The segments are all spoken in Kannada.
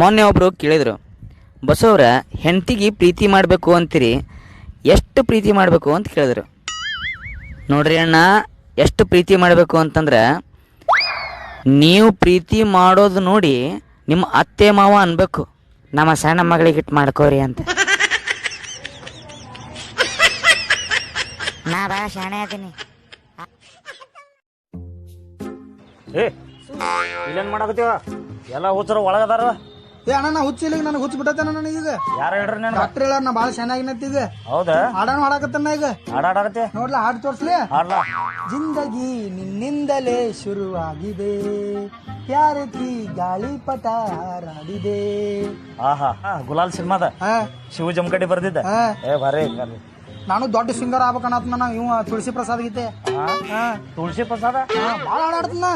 ಮೊನ್ನೆ ಒಬ್ಬರು ಕೇಳಿದರು, ಬಸವರ ಹೆಂಡತಿಗೆ ಪ್ರೀತಿ ಮಾಡಬೇಕು ಅಂತೀರಿ, ಎಷ್ಟು ಪ್ರೀತಿ ಮಾಡಬೇಕು ಅಂತ ಕೇಳಿದ್ರು. ನೋಡ್ರಿ ಅಣ್ಣ, ಎಷ್ಟು ಪ್ರೀತಿ ಮಾಡಬೇಕು ಅಂತಂದ್ರೆ, ನೀವು ಪ್ರೀತಿ ಮಾಡೋದು ನೋಡಿ ನಿಮ್ಮ ಅತ್ತೆ ಮಾವ ಅನ್ಬೇಕು, ನಮ್ಮ ಸಣ್ಣ ಮಗಳಿಗೆ ಇಟ್ಟು ಮಾಡ್ಕೋರಿ ಅಂತ. ನಾ ಬಾ ಶಾಣೆ ಅದೀನಿ. ಇಲ್ಲೇನ್ ಮಾಡಕತ್ತೀವ? ಎಲ್ಲ ಹುಚ್ಚರ ಒಳಗದಾರ. ಏ ಅಣ್ಣ, ನಾ ಹುಚ್ಚಿಲ್ಲ, ನನಗೆ ಹುಚ್ಚ ಬಿಟ್ಟೈತೆ ನನಗೆ ಈಗ. ಯಾರ ಹೇಳ್ರಿ ನಾನು? ಡಾಕ್ಟರ್ ಹೇಳ ನಾ ಭಾಳ ಚೆನ್ನಾಗಿನತ್ತ ಈಗ. ಹೌದಾ? ಹಾಡಾನ ಹಾಡಾಕತ್ತನ ಈಗ. ಹಾಡಾಡಕತ್ತೆ ನೋಡ್ಲಾ, ಹಾಡು ತೋರ್ಸ್ಲಿ. ಹಾಡ್ಲಾ. ಜಿಂದಗಿ ನಿನ್ನಿಂದಲೇ ಶುರುವಾಗಿದೆ, ಪ್ಯಾರತಿ ಗಾಳಿಪಟ ಹಾರಾಡಿದೆ. ಆಹಾ, ಗುಲಾಲ್ ಸಿನಿಮಾದ ಶಿವ ಜಮಕಡಿ ಬರ್ದಿದ್ದ. ಏ ಬಾರಿ ಬಾರಿ. ನಾನು ದೊಡ್ಡ ಸಿಂಗರ್ ಆಗ್ಬೇಕನ್ನತ್ ನಾನು. ಇವ ತುಳಸಿ ಪ್ರಸಾದ್ ಗೀತೆ. ತುಳಸಿ ಪ್ರಸಾದ ಭಾಳ ಹಾಡಾಡ್ತನ.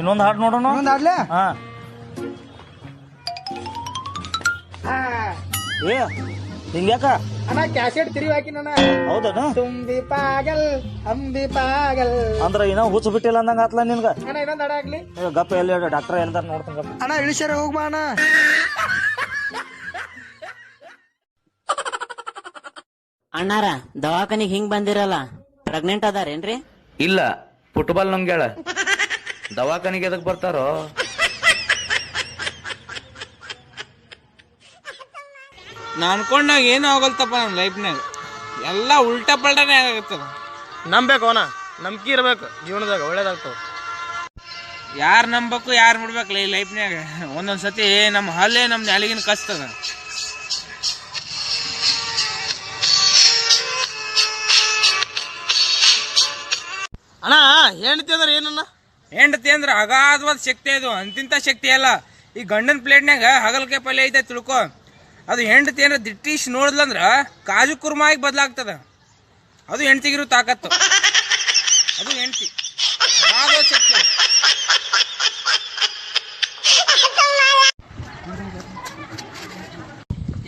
ಇನ್ನೊಂದು ಹಾಡು ನೋಡೋಣ. ಇನ್ನೊಂದು ಹಾಡ್ಲೆ. ಏ ಹಿಂಗ್ಯಾಕ ಅಣ್ಣ ಕ್ಯಾಸೆಟ್ ತಿರುವಿ ಹಾಕಿ ನನ್ನ. ಹೌದಾ? ತುಂಬಿ ಪಾಗಲ್ ಅಂಬಿ ಪಾಗಲ್ ಅಂದ್ರ ಏನೋ ಹುಚ್ಚ ಬಿಟ್ಟಿಲ್ಲ ಅಂದಂಗ ಆತ್ಲ ನಿನ್ಗ. ಅಣ್ಣ ಇನ್ನೊಂದು ಹಾಡ ಆಗ್ಲಿ. ಗಪ್ಪ ಎಲ್ಲಿ ಡಾಕ್ಟರ್ ಎಲ್ಲಾರ ನೋಡ್ತಾನ ಗಪ್ಪ. ಅಣ್ಣ ಇಳಿಸ್ಯಾರ ಹೋಗ್ಬಾ ಅಣ್ಣ. ಅಣ್ಣಾರ ದವಾಖಾನಿಗೆ ಹಿಂಗ್ ಬಂದಿರಲ್ಲ, ಪ್ರೆಗ್ನೆಂಟ್ ಅದಾರೇನ್ರಿ? ಇಲ್ಲ, ಫುಟ್ಬಾಲ್ ನಂಗ್ಯಾಳ. ದವಾಖಾನಿಗೆ ಎದಕ್ ಬರ್ತಾರೋ? ನಾ ಅನ್ಕೊಂಡಾಗ ಏನೂ ಆಗಲ್ತಪ್ಪ ನಮ್ಮ ಲೈಫ್ನಾಗ. ಎಲ್ಲ ಉಲ್ಟಾ ಪಲ್ಟಾನೇ ಆಗತ್ತದ. ನಂಬೇಕು ಅವನ, ನಂಬಿಕೆ ಇರ್ಬೇಕು ಜೀವನದಾಗ, ಒಳ್ಳೇದಾಗ್ತವ. ಯಾರು ನಂಬಬೇಕು ಯಾರು ಬಿಡ್ಬೇಕಲ್ಲ ಈ ಲೈಫ್ನಾಗ. ಒಂದೊಂದು ಸತಿ ನಮ್ಮ ಹಲ್ಲೇ ನಮ್ಮ ನೆಲಗಿನ ಕಸ್ತದ. ಅಣ್ಣ ಹೆಂಡತಿ ಅಂದ್ರೆ ಏನನ್ನ? ಹೆಂಡತಿ ಅಂದ್ರೆ ಅಗಾಧವಾದ ಶಕ್ತಿ. ಅದು ಅಂತಿಂತ ಶಕ್ತಿ ಅಲ್ಲ. ಈ ಗಂಡನ ಪ್ಲೇಟ್ನಾಗ ಹಗಲ್ಕಾಯಿ ಪಲ್ಯ ಐತೆ ತಿಳ್ಕೊ. ಅದು ಹೆಂಡತಿ ಅಂದ್ರೆ ದಿಟ್ಟಿಶ್ ನೋಡಿದ್ಲಂದ್ರ ಕಾಜು ಕುರ್ಮಾಗಿ ಬದಲಾಗ್ತದ. ಅದು ಹೆಂಡತಿಗಿರೋ ತಾಕತ್ತು. ಅದು ಹೆಂಡತಿ ಅಗಾಧವಾದ ಶಕ್ತಿ.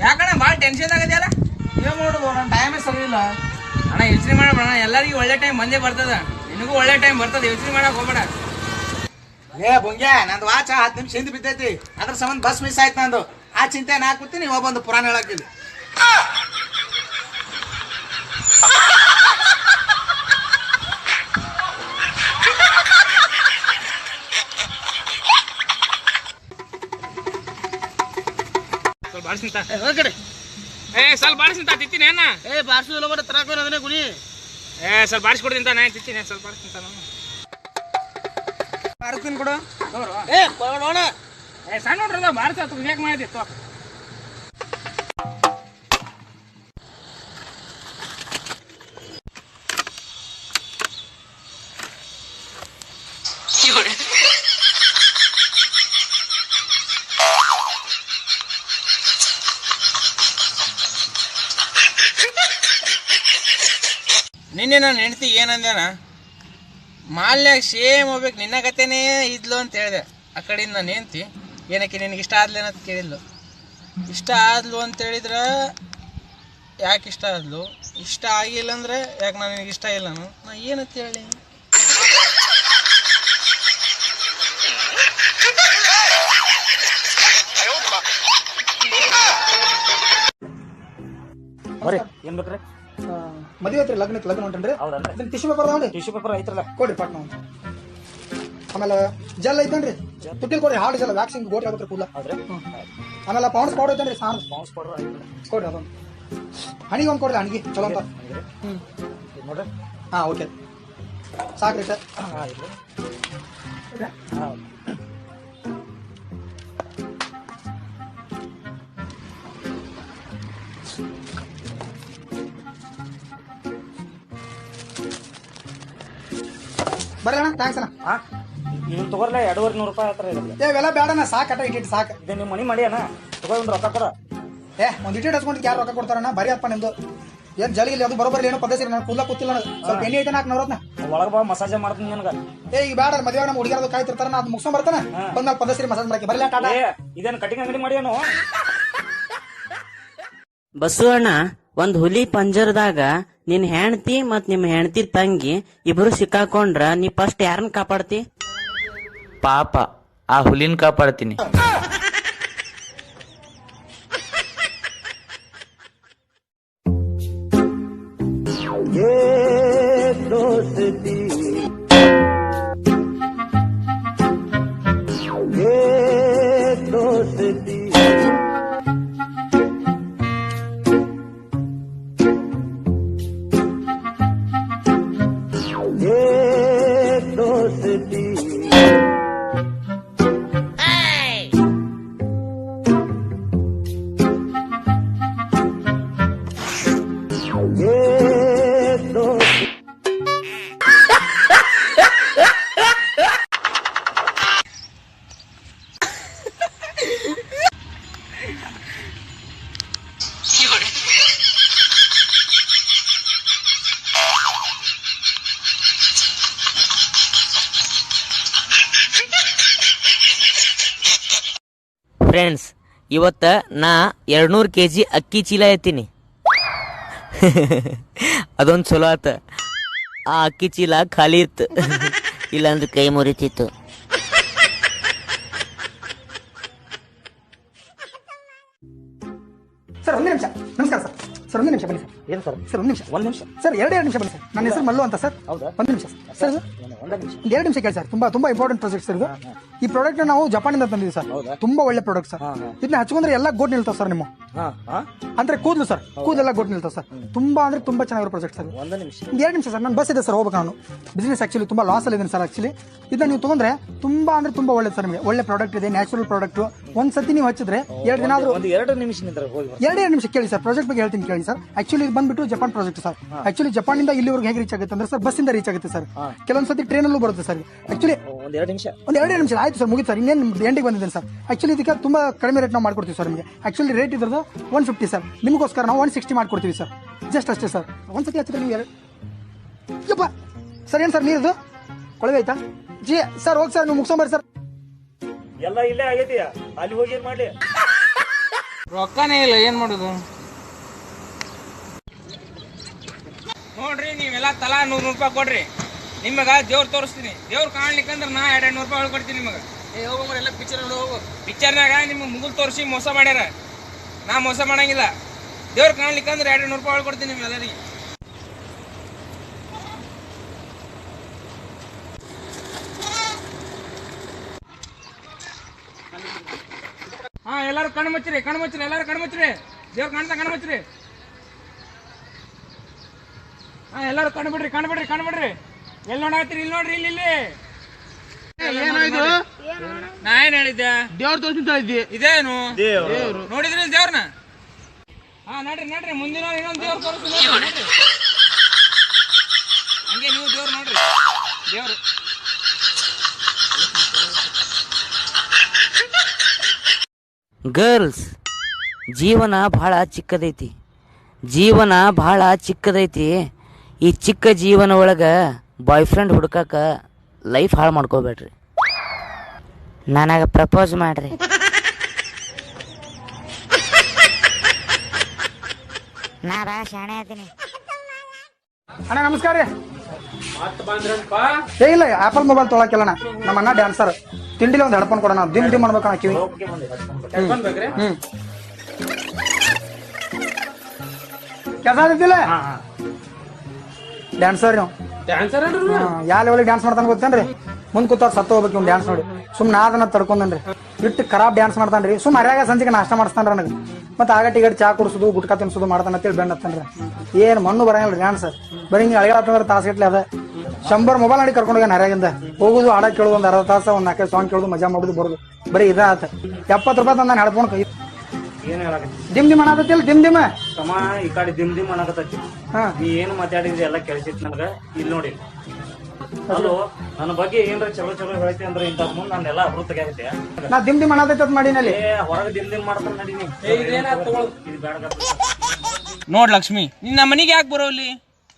ಯಾಕಣ್ಣ ಭಾಳ ಟೆನ್ಷನ್ ಆಗದೆಯಲ್ಲ? ಏನ್ ಮಾಡುದು, ನನ್ನ ಟೈಮೇ ಸರಿ ಇಲ್ಲ. ಅಣ್ಣ ಯೋಚನೆ ಮಾಡಬೇಡ, ಎಲ್ಲರಿಗೂ ಒಳ್ಳೆ ಟೈಮ್ ಬಂದೇ ಬರ್ತದ. ನಿನಗೂ ಒಳ್ಳೆ ಟೈಮ್ ಬರ್ತದ, ಯೋಚನೆ ಮಾಡಕ್ ಹೋಗ್ಬೇಡ. ಏ ಬುಂಗ್ಯಾ, ನಂದು ವಾಚ 10 ನಿಮಿಷ ಹಿಂದೆ ಬಿದ್ದೈತಿ. ಅದ್ರ ಸಂಬಂಧ ಬಸ್ ಮಿಸ್ ಆಯ್ತು ನಂದು. ಆ ಚಿಂತೆ ನಾ ಕೂತೀನಿ, ಒಬ್ಬೊಂದು ಪುರಾಣ ಹೇಳಾಕಿಲ್ಲ. ಸ್ವಲ್ಪ ಬಾರಿಸಿಂತ ಸ್ವಲ್ಪ ಬಾರಿಸಿಂತ ತಿತ್ತೀನಿ ಅಣ್ಣ. ಬಾರ್ಸು ಬರ ತರಾಕ ಅದನ್ನೇ ಗುಣಿ. ಸ್ವಲ್ಪ ಬಾರಿಸ್ಕೊಡ್ತೀನಿ ನಾ ತಿತ್ತೀನಿ. ಸ್ವಲ್ಪ ಬಾರಿಸಿಂತ ನಾನು ಬಾರಿಸ್ತೀನಿ ಕೊಡು. ನೋಡ ಸಣ್ಣ ನೋಡ್ರಿ ಬಾರಿಸ ಯಾಕೆ ಮಾಡಿತ್ತು. ನಿನ್ನೆ ನಾನು ಹೆಂಡ್ತಿ ಏನಂದೇನ, ಮಾಲ್ನ್ಯಾಗ ಸೇಮ್ ಹೋಗ್ಬೇಕು ನಿನ್ನ ಕತೆನೇ ಇದ್ಲು ಅಂತ ಹೇಳಿದೆ. ಆ ಕಡೆಯಿಂದ ನಾನು ಹೆಂಡ್ತಿ ಏನಕ್ಕೆ ನಿನಗೆ ಇಷ್ಟ ಆದ್ಲೇನಂತ ಕೇಳಿದ್ಲು. ಇಷ್ಟ ಆದ್ಲು ಅಂತ ಹೇಳಿದ್ರೆ ಯಾಕೆ ಇಷ್ಟ ಆದ್ಲು, ಇಷ್ಟ ಆಗಿಲ್ಲ ಅಂದ್ರೆ ಯಾಕೆ ನಾನು ನಿನಗೆ ಇಷ್ಟ ಇಲ್ಲ. ನಾ ಏನಂತ ಹೇಳಿ? ಬರ್ರಿ, ಏನ್ ಬೇಕ್ರಿ? ಮದುವೆ ಐತ್ರಿ, ಲಗ್ನ ಹೊಂಟನ್ರಿ. ಹೌದನ್ರಿ? ಟಿಶ್ಯೂ ಪೇಪರ್ ಅದಾವನ್ರಿ? ಟಿಶ್ಯೂ ಪೇಪರ್ ಐತ್ರಲ್ಲ, ಕೊಡ್ರಿ ಪಟ್ನ. ಆಮೇಲೆ ಜೆಲ್ ಐತನ್ರಿ, ತುಟ್ಟಿಲ್ ಕೊಡ್ರಿ. ಹಾರ್ಡ್ ಜೆಲ್, ವ್ಯಾಕ್ಸಿನ್ ಗೋಟಿ ಆಗತ್ರಿ ಕೂದಲ. ಆಮೇಲೆ ಪೌಂಡ್ಸ್ ಪೌಡರ್ ಐತನ್ರಿ, ಸಾಣ್ ಬೌನ್ಸ್ ಪೌಡರ್ ಕೊಡ್ರಿ. ಅದೊಂದು ಹಣಿಗೆ ಒಂದು ಕೊಡ್ರಿ, ಹಣಿಗೆ ಚಲೋ ಅಂತ. ನೋಡ್ರಿ. ಹಾ ಓಕೆ, ಸಾಕ್ರಿ ಸರ್. ಬರ್ರಿ ಅಣ್ಣ, ಥ್ಯಾಂಕ್ಸ್ ಅಣ್ಣ. ಇದನ್ನ ತಗೋರ್ಲೆ, 2,200 ರೂಪಾಯಿ ಹತ್ರ ಇದೆ. ಇವೆಲ್ಲ ಬೇಡಣ್ಣ, ಸಾಕಟ ಇಟ್ಟಿಟ್ಟು ಸಾಕು. ಇದು ನಿಮ್ಮ ಮನಿ ಮಾಡಿ ಅಣ್ಣ, ತಗೊಂಡ್ ರೊಕ್ಕ ಕೊಡ. ಒಂದು ಇಟ್ಟಿಟ್ಟು ಹಚ್ಕೊಂಡು ಯಾರು ರೊಕ್ಕ ಕೊಡ್ತಾರಣ್ಣ? ಬರೀ ಅಪ್ಪ ನಿಮ್ದು ಏನ್ ಜಲಿಗಿಲ್ಲ, ಅದು ಬರೋಬರಿ ಏನೋ ಪದ್ಧತಿ. ನಾನು ಕೂದಲ ಕೂತಿಲ್ಲ, ಸ್ವಲ್ಪ ಎಣ್ಣೆ ಐತೆ ನಾಲ್ಕು ನವರತ್ನ ಒಳಗ ಬಾ, ಮಸಾಜ್ ಮಾಡ್ತೀನಿ ನಿನಗ. ಈಗ ಬೇಡ, ಮದುವೆ ನಮ್ಮ ಹುಡುಗಿಯರು ಕಾಯ್ತಿರ್ತಾರ, ಅದು ಮುಗಿಸ್ಕೊಂಡ್ ಬರ್ತಾನೆ. ಬಂದಾಗ ಪದ್ಧತಿ ಮಸಾಜ್ ಮಾಡಕ್ಕೆ ಬರಲ್ಲ. ಟಾಟಾ. ಇದೇನು ಕಟಿಂಗ್ ಅಂಗಡಿ ಮಾಡ್ಯಾನು? ಬಸವಣ್ಣ, ಒಂದ್ ಹುಲಿ ಪಂಜರದಾಗ ನಿನ್ ಹೆಂಡತಿ ಮತ್ ನಿಮ್ ಹೆಂಡತಿ ತಂಗಿ ಇಬ್ರು ಸಿಕ್ಕಾಕೊಂಡ್ರ ನೀ ಫಸ್ಟ್ ಯಾರನ್ನ ಕಾಪಾಡ್ತಿ? ಪಾಪ ಆ ಹುಲಿನ ಕಾಪಾಡ್ತೀನಿ. ಫ್ರೆಂಡ್ಸ್, ಇವತ್ತ ನಾ 200 kg ಅಕ್ಕಿ ಚೀಲ ಎತ್ತೀನಿ. ಅದೊಂದು ಚಲೋ ಆತ. ಆ ಅಕ್ಕಿ ಚೀಲ ಖಾಲಿ ಇತ್ತು, ಇಲ್ಲಾಂದ್ರೆ ಕೈ ಮುರಿತಿತ್ತು. ಸರ್ ಒಂದೇ ನಿಮಿಷ. ನಮಸ್ಕಾರ ಸರ್. ಸರ್ ಒಂದು ನಿಮಿಷ ಬನ್ನಿ ಸರ್. ಏನು ಸರ್? ಸರ್ ಒಂದು ನಿಮಿಷ. ಸರ್ 2 ನಿಮಿಷ ಬನ್ನಿ ಸರ್. ನನ್ನ ಹೆಸರು ಮಲ್ಲು ಅಂತ ಸರ್. ಒಂದು ನಿಮಿಷ ಸರ್. 2 ನಿಮಿಷ ಕೇಳಿ ಸರ್. ತುಂಬಾ ಇಂಪಾರ್ಟೆಂಟ್ ಪ್ರಾಜೆಕ್ಟ್ ಸರ್ ಇದು. ಈ ಪ್ರಾಡಕ್ಟ್ ನಾವು ಜಪಾನಿಂದ ತಂದಿದ್ದೀವಿ ಸರ್. ತುಂಬಾ ಒಳ್ಳೆ ಪ್ರಾಡಕ್ಟ್ ಸರ್. ಇದನ್ನ ಹಚ್ಕೊಂಡ್ರೆ ಎಲ್ಲ ಗೋಟ್ ನಿಲ್ತಾವ ಸರ್. ನಿಮ್ಮ ಅಂದ್ರೆ ಕೂದಲು ಸರ್, ಕೂದಲೆಲ್ಲ ಗೋಟ್ ನಿಲ್ತಾವ ಸರ್. ತುಂಬಾ ಚೆನ್ನಾಗಿರೋ ಪ್ರಾಜೆಕ್ಟ್ ಸರ್. 2 ನಿಮಿಷ ಸರ್. ನಾನು ಬಸ್ ಇದೆ ಸರ್, ಹೋಗ್ಬೇಕು ನಾನು. ಬಿಸ್ನೆಸ್ ಆಕ್ಚುಲಿ ತುಂಬಾ ಲಾಸ್ ಅಲ್ಲಿ ಇದ್ದೀನಿ ಸರ್. ಆಕ್ಚುಲಿ ಇದನ್ನ ನೀವು ತಗೊಂಡ್ರೆ ತುಂಬಾ ಒಳ್ಳೆ ಸರ್. ನಿಮಗೆ ಒಳ್ಳೆ ಪ್ರಾಡಕ್ಟ್ ಇದೆ, ನ್ಯಾಚುರಲ್ ಪ್ರಾಡಕ್ಟ್. ಒಂದ್ಸತಿ ನೀವು ಹಚ್ಚಿದ್ರೆ 2 ದಿನ ಆದ್ರೂ 2 ನಿಮಿಷ 2 ನಿಮಿಷ ಕೇಳಿ ಸರ್. ಪ್ರಾಜೆಕ್ಟ್ ಬಗ್ಗೆ ಹೇಳ್ತೀನಿ ಕೇಳಿ ಸರ್. ಆಕ್ಚುಲಿ ಇದು ಬಂದ್ಬಿಟ್ಟು ಜಪಾನ್ ಪ್ರಾಜೆಕ್ಟ್ ಸರ್. ಆಕ್ಚುಲಿ ಜಪಾನಿಂದ ಇಲ್ಲಿವರೆಗೆ ಹೇಗೆ ರೀಚ್ ಆಗುತ್ತೆ ಅಂದ್ರೆ ಸರ್, ಬಸ್ ಇಂದ ರೀಚ್ ಆಗುತ್ತೆ ಸರ್. ಕೆಲವೊಂದ್ಸತಿ ಟ್ರೈನ್ ಅಲ್ಲೂ ಬರುತ್ತೆ ಸರ್. ಆಕ್ಚುಲಿ 2 ನಿಮಿಷ ಆಯ್ತು ಸರ್, ಮುಗಿತು ಸರ್. ಇನ್ನೇನು ಎಂಡಿಗೆ ಬಂದಿದ್ದೇನೆ ಸರ್. ಆಕ್ಚುಲಿ ಇದಕ್ಕೆ ತುಂಬಾ ಕಡಿಮೆ ರೇಟ್ ನಾವು ಮಾಡ್ಕೊಡ್ತೀವಿ ಸರ್. ನಿಮಗೆ ಆಕ್ಚುಲಿ ರೇಟ್ ಇದ್ರದ್ದು 150 ಸರ್. ನಿಮಗೋಸ್ಕರ ನಾವು 160 ಮಾಡ್ಕೊಡ್ತೀವಿ ಸರ್. ಜಸ್ಟ್ ಅಷ್ಟೇ ಸರ್. ಒಂದ್ಸತಿ ಹಚ್ಚಿದ್ರೆ ನೀವು ಯಪ್ಪ ಸರ್. ಏನು ಸರ್ ನೀರದು ಕೊಳವೆ ಆಯ್ತಾ ಜಿ ಸರ್? ಹೋಗಿ ಸರ್, ನೀವು ಮುಗಿಸ್ಕೊಂಬರ್ರಿ ಸರ್. ಎಲ್ಲ ಇಲ್ಲೇ ಆಗೈತಿ, ಅಲ್ಲಿ ಹೋಗಿ ಏನ್ ಮಾಡ್ಲಿ? ರೊಕ್ಕನೇ ಇಲ್ಲ, ಏನ್ ಮಾಡುದು ನೋಡ್ರಿ. ನೀವೆಲ್ಲ ತಲಾ 100 ರೂಪಾಯಿ ಕೊಡ್ರಿ. ನಿಮಗ ದೇವ್ರು ತೋರಿಸ್ತೀನಿ. ದೇವ್ರು ಕಾಣ್ಲಿಕ್ಕಂದ್ರೆ ನಾ 200 ರೂಪಾಯಿ ಕೊಡ್ತೀನಿ ನಿಮಗೆ. ಹೋಗ್ರಿ ಎಲ್ಲ ಪಿಕ್ಚರ್ ಹೋಗು. ಪಿಕ್ಚರ್ನಾಗ ನಿಮ್ಗೆ ಮುಗುಲ್ ತೋರಿಸಿ ಮೋಸ ಮಾಡ್ಯಾರ. ನಾ ಮೋಸ ಮಾಡಂಗಿಲ್ಲ. ದೇವ್ರು ಕಾಣ್ಲಿಕ್ಕಂದ್ರೆ 200 ರೂಪಾಯಿ ಕೊಡ್ತೀನಿ ನಿಮ್ಗೆಲ್ಲರಿಗೆ. ಹಾ, ಎಲ್ಲಾರು ಕಣ್ಣು ಮುಚ್ಚ್ರಿ, ಎಲ್ಲಾರು ಕಣ್ಣು ಮುಚ್ಚ್ರಿ. ದೇವ್ರು ಕಾಣ್ತಾ ಕಣ್ಣು ಮುಚ್ಚ್ರಿ. ಹಾ, ಎಲ್ಲಾರು ಕಣ್ಣು ಬಿಡ್ರಿ. ಎಲ್ಲಿ ನೋಡಾತ್ರಿ? ಇಲ್ಲಿ ನೋಡ್ರಿ, ಇಲ್ಲಿ. ನಾ ಏನ್ ಹೇಳಿದ್ದೆ? ದೇವ್ರ ತೋರಿಸ್ತಾ ಇದ್ದಿ. ಇದೇನು ನೋಡಿದ್ರಿ ದೇವ್ರನ್ನ? ಹಾ, ನಡ್ರಿ ಮುಂದಿನ ಇನ್ನೊಂದು ದೇವ್ರು ತೋರಿಸ್ತೀನಿ. ಹಂಗೆ ನೀವು ದೇವ್ರು ನೋಡ್ರಿ. ದೇವ್ರು ಗರ್ಲ್ಸ್, ಜೀವನ ಬಹಳ ಚಿಕ್ಕದೈತಿ. ಈ ಚಿಕ್ಕ ಜೀವನ ಒಳಗೆ ಬಾಯ್ ಫ್ರೆಂಡ್ ಹುಡ್ಕಾಕ ಲೈಫ್ ಹಾಳು ಮಾಡ್ಕೋಬೇಡ್ರಿ. ನನಗೆ ಪ್ರಪೋಸ್ ಮಾಡ್ರಿ. ನಾ ಬಾ ಶಾಣೆ ಆತೀನಿ. ಅಣ್ಣ ನಮಸ್ಕಾರ ರೀ. ಇಲ್ಲ ಆಪಲ್ ಮೊಬೈಲ್ ತೊಳಕಿಲ್ಲಣ್ಣ. ನಮ್ಮ ಅಣ್ಣ ಡ್ಯಾನ್ಸರ್. ತಿಂಡಿಲಿ ಒಂದು ಹೆಡ್ಫೋನ್ ಕೊಡೋಣ. ದಿಮ್ ಮಾಡ್ಬೇಕಣ್ಣ ಕಿವಿ. ಕೆಲಸ ಆಗ್ತಿಲ್ಲ. ಡ್ಯಾನ್ಸರ್ ನೀವು ಯಾವ ಲೆವೆಲ್ ಡ್ಯಾನ್ಸ್ ಮಾಡ್ತಾನೆ ಗೊತ್ತೇನ್ರಿ? ಮುಂದ್ ಕೂತಾರ ಸತ್ತು ಹೋಗ್ಬೇಕು ಇವ್ನು ಡ್ಯಾನ್ಸ್ ನೋಡಿ. ಸುಮ್ಮನೆ ಅದನ್ನ ತಡ್ಕೊಂಡನ್ರಿ. ಇಟ್ಟು ಖರಾಬ್ ಡ್ಯಾನ್ಸ್ ಮಾಡ್ತಾನ್ರಿ. ಸುಮ್ಮನೆ ಅರ್ಯಾಗ ಸಂಜೆಗೆ ನಾಷ್ಟ ಮಾಡಿಸ್ತಾನ್ರಿ ನನಗೆ. ಮತ್ತೆ ಆಗ ಟಿಗಟ್ ಚಾ ಕುಡಿಸೋದು, ಗುಟ್ಕಾ ತಿನ್ಸೋದು ಮಾಡ್ತಾನೆ ಅಂತೇಳಿ ಬೆಂಡ್ ಹತ್ತಾನ್ರಿ. ಏನು ಮಣ್ಣು ಬರಂಗಿಲ್ಲ ಡ್ಯಾನ್ಸ್. ಬರೀ ಹಿಂಗೆ ಅಳಗಾತಂದ್ರೆ ತಾಸು ಅದ 100 ಮೊಬೈಲ್ ಮಾಡಿ ಕರ್ಕೊಂಡೋಗ ನರ್ಯಾಗಿಂದ. ಹೋಗುದು, ಹಾಡ ಕೇಳೋದು, ಒಂದು ಅರ್ಧ ತಾಸ, ಒಂದು 4 ಸಾಂಗ್ ಕೇಳೋದು, ಮಜಾ ಮಾಡೋದು, ಬರೋದು. ಬರೀ ಇದ ಆತ. 70 ರೂಪಾಯಿ ತಂದ ನಾನು ಹೆಡ್ಫೋನ್ ಕೈ ಏನ್ ಹೇಳಕ ದಿಮ್ ಅನ್ನಕತ್ತಿಲ್ಲ. ದಿಮ್ ತಮ್ಮ ಈ ಕಡೆ ದಿಮ್ ಅನ್ನಕತ್ತೈತಿ. ನೀ ಏನು ಮಾತಾಡಿದ್ರಿ ಎಲ್ಲ ಕೇಳಿಸಿತ್ ನನಗ. ಇಲ್ಲಿ ನೋಡಿ, ಅದು ನನ್ನ ಬಗ್ಗೆ ಏನ್ರ ಚಲೋ ಹೇಳ್ತಿ ಅಂದ್ರೆ ಇಂತ ಮುಂದ್ ನಾನೆಲ್ಲ ಅಬ್ರು ತೆಗಿಯಾಗತ್ತೆ. ನಾ ದಿಮ್ ಅನ್ನತೈತ ಮಾಡಿನಲ್ಲಿ. ಹೊರಗೆ ದಿಮ್ ಮಾಡ್ತಾರ ನಡೀನಿ. ಇದು ಬೇಡ. ನೋಡ್ ಲಕ್ಷ್ಮಿ, ನೀನ್ ನಮ್ಮ ಮನಿಗೆ ಯಾಕೆ ಬರೋಲ್ಲಿ?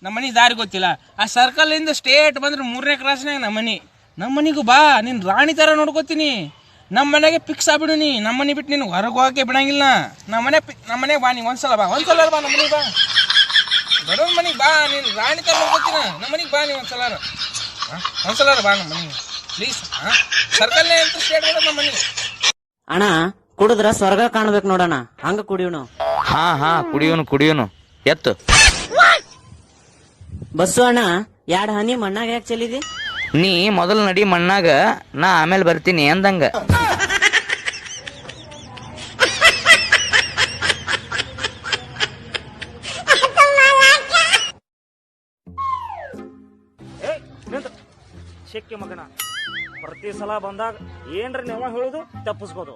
ನಮ್ಮ ಮನಿ ದಾರಿ ಗೊತ್ತಿಲ್ಲ. ಆ ಸರ್ಕಲ್ ಇಂದ ಸ್ಟೇಟ್ ಬಂದ್ರೆ 3ನೇ ಕ್ರಾಸ್ನಾಗ ನಮ್ಮ ಮನಿಗೂ ಬಾ. ನೀನ್ ರಾಣಿ ತರ ನೋಡ್ಕೋತೀನಿ. ನಮ್ಮ ಮನೆಗೆ ಫಿಕ್ಸ್ ಆಗ್ಬಿಡು. ನಮ್ಮ ಮನೆ ಬಿಟ್ಟು ನೀನು ಹೊರಗೆ ಹೋಗಕ್ಕೆ ಬಿಡಂಗಿಲ್ಲ. ನಮ್ಮ ಮನೆಗೆ ಬಾ. ನೀ ಒಂದ್ಸಲ ಬಾ ನಮ್ಮ ಮನೆಗೆ ಬಾ. ಬಡವ್ರ ಮನೆಗೆ ಬಾ. ನೀನು ರಾಣಿ ತರ ನೋಡ್ಕೋತೀನ. ನಮ್ಮ ಮನೆಗೆ ಬಾ. ನೀ ಒಂದ್ಸಲಾರ ಬಾ ನಮ್ಮ ಮನೆಗೆ. ಪ್ಲೀಸ್ ಸರ್ಕಲ್ ಅಂತ ಸ್ಟೇಟ್ ನಮ್ಮ ಮನೆಗೆ. ಅಣ್ಣ ಕುಡಿದ್ರ ಸ್ವರ್ಗ ಕಾಣ್ಬೇಕು ನೋಡಣ, ಹಂಗ ಕುಡಿಯೋನು. ಹಾ ಕುಡಿಯೋನು ಎತ್ತು. ಬಸ್ಸು ಅಣ್ಣ 2 ಹನಿ ಮಣ್ಣಾಗ ಯಾಕೆ ಚೆಲ್ಲಿದಿ? ನೀ ಮೊದಲು ನಡಿ ಮಣ್ಣಾಗ, ನಾ ಆಮೇಲೆ ಬರ್ತೀನಿ ಅಂದಂಗ. ಶೆಕ್ಕಿ ಮಗನ ಪ್ರತಿ ಸಲ ಬಂದಾಗ ಏನ್ರಿ ನೀವು ಹೇಳುದು ತಪ್ಪಿಸ್ಕೋದು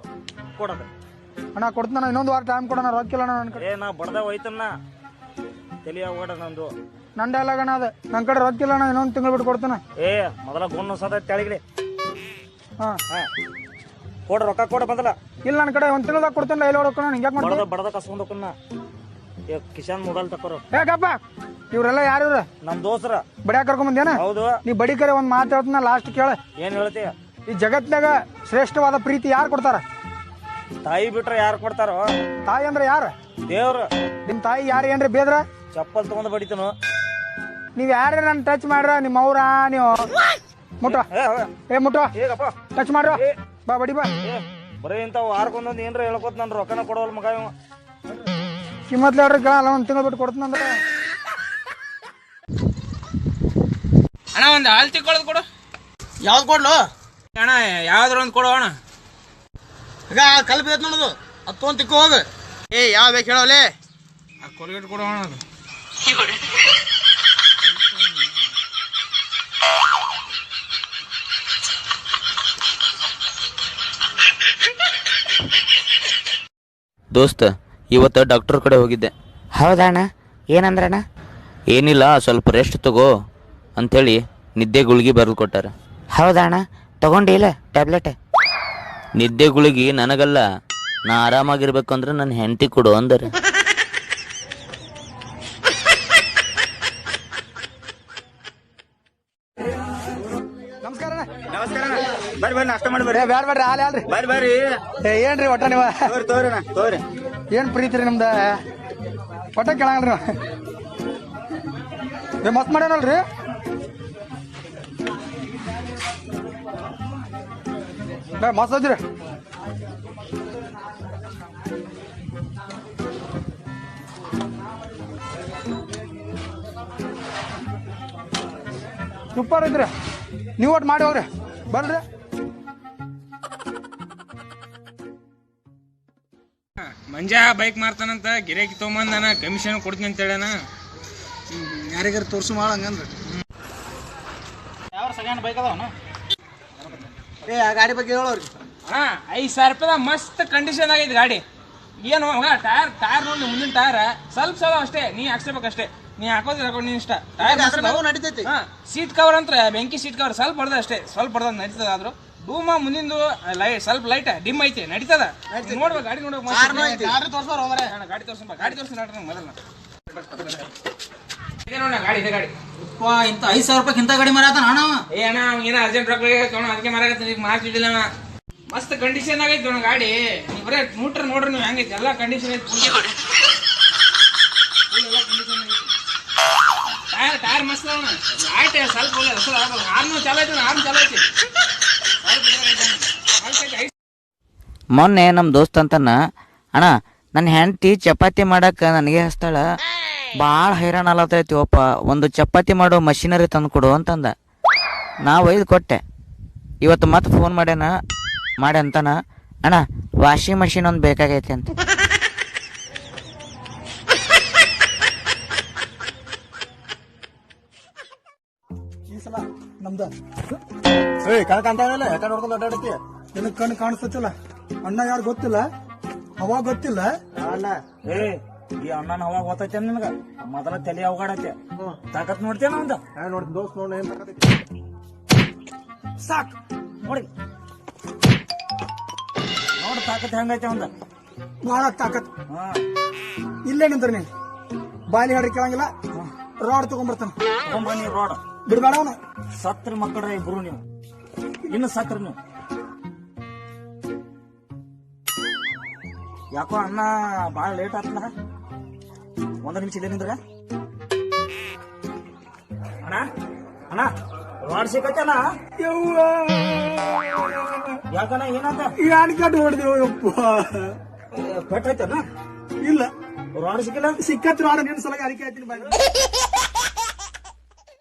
ಕೊಡೋದು. ಅಣ್ಣ ಕೊಡ್ತಾನ, ಇನ್ನೊಂದು ವಾರ ಟೈಮ್ ಕೊಡೋಣ, ರೊಕ್ಕಿಲ್ಲ ನನ್ನ ಕಡೆ. ನಾ ಬಡ್ದ ಹೋಯ್ತನ್ನ ತಲಿಯ ಹೋಗಡ ನಂದು. ನನ್ನ ಡೈಲಾಗ್ ಅಣ್ಣ ಅದು, ನನ್ನ ಕಡೆ ರೊಕ್ಕಿಲ್ಲ ಅಣ್ಣ, ಇನ್ನೊಂದು ತಿಂಗಳು ಬಿಟ್ಟು ಕೊಡ್ತಾನೆ. ಮೊದಲ ಗುನ್ನು ಸದ ತೆಳಗಿಡಿ. ಹಾ ಕೊಡ ರೊಕ್ಕ ಕೊಡ ಬಂದಲ್ಲ. ಇಲ್ಲ ನನ್ನ ಕಡೆ 1 ತಿಂಗಳದಾಗ ಕೊಡ್ತಾನೆ. ಎಲ್ಲ ರೊಕ್ಕ ಹಿಂಗೆ ಯಾಕೆ ಮಾಡ್ತಾರೆ? ಬಡದ ಕಸ್ಕೊಂಡಕ್ಕನ್ನ ಕಿಶನ್ ಮೊಬೈಲ್ ತಕೋರು. ಗಪ್ಪ, ಇವ್ರೆಲ್ಲ ಯಾರು ಇವ್ರ? ನಮ್ ದೋಸ್ತರ ಬಡಿಯಾಕ ಕರ್ಕೊಂಡ್ ಬಂದೇನ? ಹೌದು. ನೀ ಬಡಿ ಕರೆ ಒಂದ್ ಮಾತು ಹೇಳ್ತಾನ, ಲಾಸ್ಟ್ ಕೇಳ. ಏನ್ ಹೇಳ್ತೀಯ? ಈ ಜಗತ್ನಾಗ ಶ್ರೇಷ್ಠವಾದ ಪ್ರೀತಿ ಯಾರು ಕೊಡ್ತಾರ? ತಾಯಿ ಬಿಟ್ರೆ ಯಾರು ಕೊಡ್ತಾರೋ? ತಾಯಿ ಅಂದ್ರೆ ಯಾರ? ದೇವ್ರ. ನಿಮ್ ತಾಯಿ ಯಾರು ಏನ್ರಿ ಬೇದ್ರ? ಚಪ್ಪಲ್ ತಗೊಂಡ್ ಬಡಿತನು. ನೀವ್ ಯಾರೇ ನನ್ ಟಚ್ ಮಾಡ್ರ, ನಿಮ್ಮ ಅವ್ರ ನೀವು ಮುಟ್ಟ ಮುಟ್ಟ ಹೇಗಪ್ಪ ಟಚ್ ಮಾಡ್ರ, ಬಾ ಬಡಿ ಬಾ. ಬರೀ ಇಂತಾವ್ ವಾರಕ್ಕೊಂದೊಂದು ಏನ್ರ ಹೇಳ್ಕೊತ ನನ್ ರೊಕ್ಕನ ಕೊಡವಲ್ ಮಗ ಇವ. ಕಿಮ್ಮತ್ಲೆ ಹೇಳ್ರಿ ಕೇಳಲ್ಲ, 1 ತಿಂಗಳು ಬಿಟ್ಟು ಕೊಡ್ತಾನಂದ್ರೆ. ಅಣ್ಣ ಒಂದು ಹಾಲು ತಿಕ್ಕೊಳ್ಳೋದು ಕೊಡು. ಯಾವ್ದು ಕೊಡ್ಲು? ಅಣ್ಣ ಯಾವ್ದಾರ ಒಂದು ಕೊಡು ಅಣ್ಣ. ಈಗ ಕಲ್ ಬಿದ್ದೈತೆ ನೋಡೋದು, ಅದು ತೊಗೊಂಡು ತಿಕ್ಕೋ ಹೋಗು. ಯಾವ ಬೇಕು ಹೇಳೋಲೆ? ಆ ಕೊಲ್ಗೇಟ್ ಕೊಡು ಅಣ್ಣ. ಅದು ದೋಸ್ತ, ಇವತ್ತು ಡಾಕ್ಟರ್ ಕಡೆ ಹೋಗಿದ್ದೆ. ಹೌದಣ್ಣ, ಏನಂದ್ರಣ್ಣ? ಏನಿಲ್ಲ, ಸ್ವಲ್ಪ ರೆಸ್ಟ್ ತಗೋ ಅಂಥೇಳಿ ನಿದ್ದೆ ಗುಳಿಗೆ ಬರೆದು ಕೊಟ್ಟಾರ. ಹೌದಣ್ಣ, ತಗೊಂಡಿಲ್ಲ ಟ್ಯಾಬ್ಲೆಟ್? ನಿದ್ದೆ ಗುಳಿಗೆ ನನಗಲ್ಲ, ನಾ ಆರಾಮಾಗಿರ್ಬೇಕು ಅಂದ್ರೆ ನನ್ನ ಹೆಂಡತಿ ಕೊಡು ಅಂದರೆ. ನಮಸ್ಕಾರ. ಬರ್ರಿ ನಾಷ್ಟ ಮಾಡಿ ಬರ್ರಿ. ಬ್ಯಾಡ ಬ್ಯಾಡ್ರಿ, ಹಾಲು ಹೇಳ್ರಿ. ಬರ್ರಿ ಏನ್ರಿ ಒಟ್ಟ ನೀವ? ತೋರಿ ಏನ್ ಪ್ರೀತಿ ರೀ ನಿಮ್ದ? ಒಟ್ಟ ಕೇಳಂಗ್ರಿ ನೀವು. ಮಸ್ತ್ ಮಾಡ್ಯಾನಲ್ರಿ. ಮಸ್ತ್ ಅದ್ರಿ. ಸೂಪರ್ ಐತ್ರಿ. ನೀವು ಒಟ್ಟು ಮಾಡಿ ಹೋಗ್ರಿ, ಬರ್ರಿ. ಮಂಜ ಬೈಕ್ ಮಾರ್ತಾನಂತ, ಗಿರಾಕಿ ತೊಗೊಂಬಂದ ನಾನು ಕಮಿಷನ್ ಕೊಡ್ತೀನಿ ಅಂತ ಹೇಳಣ. ಯಾರಿಗಾರು ತೋರ್ಸು ಮಾಡ ಹಂಗಂದ್ರೆ. ಯಾವ ಸಗಣ ಬೈಕ್ ಅದಾವನ? ಆ ಗಾಡಿ ಬಗ್ಗೆ ಹೇಳೋರಿ. ಅಣ್ಣ 5,000 ರೂಪಾಯಿದ ಮಸ್ತ್ ಕಂಡೀಷನ್ ಆಗೈತೆ ಗಾಡಿ. ಏನು ಟೈರ್ ನೋಡಿ, ಮುಂದಿನ ಟೈರ್ ಸ್ವಲ್ಪ ಅಷ್ಟೇ, ನೀ ಹಾಕ್ಸ್ಬೇಕಷ್ಟೇ. ನೀ ಹಾಕೋದ್ರೆ ಹಾಕೊಂಡು ನೀನ್ ಇಷ್ಟ. ಟೈರ್ ನಡೀತೈತಿ. ಸೀಟ್ ಕವರ್ ಅಂತ ಬೆಂಕಿ ಸೀಟ್ ಕವರ್ ಸ್ವಲ್ಪ ಹೊಡೆದ ಅಷ್ಟೇ, ಸ್ವಲ್ಪ ಹೊಡೆದ ನಡೀತದ. ಆದ್ರೂ ಡೂಮ ಮುಂದಿಂದು ಸ್ವಲ್ಪ ಲೈಟ್ ಡಿಮ್ ಐತಿ, ನಡೀತದ. ನೋಡ್ಬೇಕು ಗಾಡಿ, ನೋಡ್ಬೇಕು. ಗಾಡಿ ತೋರ್ಸ ಮೊದಲ ಗಾಡಿ ಇದೆ ಗಾಡಿ. ಇಂತ 5,000 ರೂಪಾಯಿ ಇಂತ ಗಾಡಿ ಮಾರಾತಾನ ಅಣ್ಣ. ಅಣ್ಣ ಏನ ಅರ್ಜೆಂಟ್ ರೊಕ್ಕ ಅದಕ್ಕೆ ಮಾರಾಕತ್ತೀನಿ, ಈಗ ಮಾರ್ತಿದ್ದಿಲ್ಲ. ಮಸ್ತ್ ಕಂಡೀಷನ್ ಆಗೈತಿ ಅಣ್ಣ ಗಾಡಿ. ನೀವು ಬರೇ ಮೋಟ್ರ್ ನೋಡ್ರಿ, ನೀವು ಹೆಂಗೈತಿ ಎಲ್ಲ ಕಂಡೀಷನ್ ಐತಿ. ಟೈರ್ ಮಸ್ತ್ ಅಣ್ಣ. ಆಯ್ತು ಸ್ವಲ್ಪ ಆರ್ನು ಚಾಲು ಐತಿ. ಮೊನ್ನೆ ನಮ್ಮ ದೋಸ್ತ ಅಂತಾನ, ಅಣ್ಣ ನನ್ನ ಹೆಂಡತಿ ಚಪಾತಿ ಮಾಡಕ್ಕೆ ನನಗೆ ಹಚ್ತಾಳ, ಭಾಳ ಹೈರಾಣ ಅಲ್ಲತೈತಿ ಒಪ್ಪ, ಒಂದು ಚಪಾತಿ ಮಾಡೋ ಮಷಿನರಿ ತಂದು ಕೊಡು ಅಂತಂದ. ನಾ ಒಯ್ದು ಕೊಟ್ಟೆ. ಇವತ್ತು ಮತ್ತೆ ಫೋನ್ ಮಾಡಿ ಅಂತಾನ, ಅಣ್ಣ ವಾಷಿಂಗ್ ಮಷಿನ್ ಒಂದು ಬೇಕಾಗೈತಿ ಅಂತ. ಈ ಸಲ ನಮ್ದ ನಿನಗ್ ಕಣ್ಣು ಕಾಣಿಸ್ತಲ್ಲ. ಅಣ್ಣ ಯಾರು ಗೊತ್ತಿಲ್ಲ, ಅವಾಗ ಗೊತ್ತಿಲ್ಲ. ಈ ಅಣ್ಣನ ಹವಾ ಗೊತ್ತೈತೆ ನಿನಗ? ಮೊದಲ ತಲೆ ಅವಗಾಡೈತೆ. ತಾಕತ್ ನೋಡ್ತೇನ ಅಂತ ನೋಡಿ ದೋಸ್ತ್ ನೋಡಿ ಏನ್ ಸಾಕ್ ನೋಡಿ ತಾಕತ್ ಹೆಂಗೈತೆ ಒಂದ ಬಹಳ ತಾಕತ್. ಇಲ್ಲೇ ನಿಂತ್ರಿ ನೀನ್ ಬಾಲಿ ಹಾಡ್ರಿ ಕೇಳಂಗಿಲ್ಲ. ರಾಡ್ ತಗೊಂಡ್ಬರ್ತಾನ. ಬನ್ನಿ ರೋಡ್ ಬಿಡ್ಬೇಡ ಅವನು. ಸತ್ರ ಮಕ್ಕಳ್ರ ಇಬ್ರು ನೀವು, ಇನ್ನು ಸತ್ರ ನೀವು. ಯಾಕೋ ಅಣ್ಣ ಬಾಳ ಲೇಟ್ ಆತಲ್ಲ, 1 ನಿಮಿಷ ಇದೆ ನಿಂದ್ರ. ಅಣ್ಣ ರಾಡ್ ಸಿಕ್ಕತ್ತನ ಯವ್ವ ಯಾಕನ ಏನಂತ ಯಾನ್ ಕಟ್ ಹೊಡೆದೇವು ಯಪ್ಪ ಪೆಟ್ಟಾಯ್ತನ ಇಲ್ಲ ರಾಡ್ ಸಿಕ್ಕಿಲ್ಲ ಸಿಕ್ಕತ್ ರಾಡ ನಿನ್ ಸಲಗ ಅರಿಕೆ ಆಯ್ತೀನಿ ಬಾಯ್